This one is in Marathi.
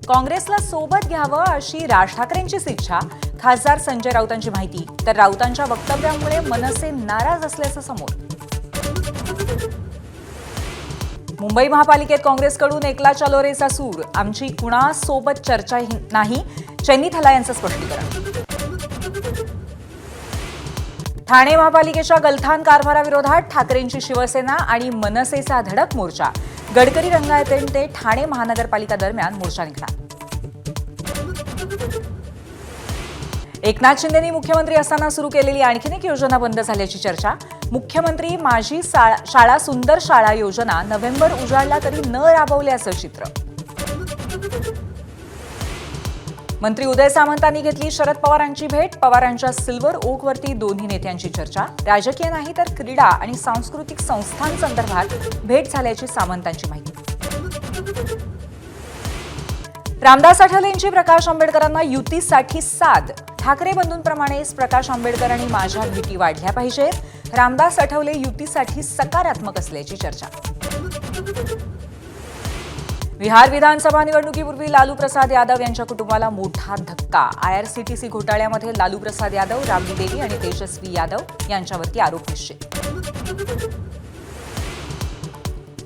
काँग्रेसला सोबत घ्यावं अशी राज ठाकरेंचीच इच्छा. खासदार संजय राऊतांची माहिती. तर राऊतांच्या वक्तव्यामुळे मनसे नाराज असल्याचं समोर. मुंबई महापालिकेत काँग्रेसकडून एकला चलो रेचा सूर. आमची कुणासोबत चर्चा नाही, चैनी थला यांचं स्पष्टीकरण. ठाणे महापालिकेच्या गलथान कारभाराविरोधात ठाकरेंची शिवसेना आणि मनसेचा धडक मोर्चा. गडकरी रंगायते ठाणे महानगरपालिका दरम्यान मोर्चा निघणार. एकनाथ शिंदेंनी मुख्यमंत्री असताना सुरू केलेली आणखीन एक योजना बंद झाल्याची चर्चा. मुख्यमंत्री माझी शाळा सुंदर शाळा योजना नोव्हेंबर उजाडला तरी न राबवल्याचं चित्र. मंत्री उदय सामंतांनी घेतली शरद पवारांची भेट. पवारांच्या सिल्वर ओकवरती दोन्ही नेत्यांची चर्चा. राजकीय नाही तर क्रीडा आणि सांस्कृतिक संस्थांसंदर्भात भेट झाल्याची सामंतांची माहिती. रामदास आठवलेंची प्रकाश आंबेडकरांना युतीसाठी साद. ठाकरे बंधूंप्रमाणेच प्रकाश आंबेडकर आणि माझ्या भेटी वाढल्या पाहिजेत. रामदास आठवले युतीसाठी सकारात्मक असल्याची चर्चा. बिहार विधानसभा निवडणुकीपूर्वी लालू प्रसाद यादव यांच्या कुटुंबाला मोठा धक्का. आयआरसीटीसी घोटाळ्यामध्ये लालू प्रसाद यादव, राबडी देवी आणि तेजस्वी यादव यांच्यावरती आरोप निश्चित.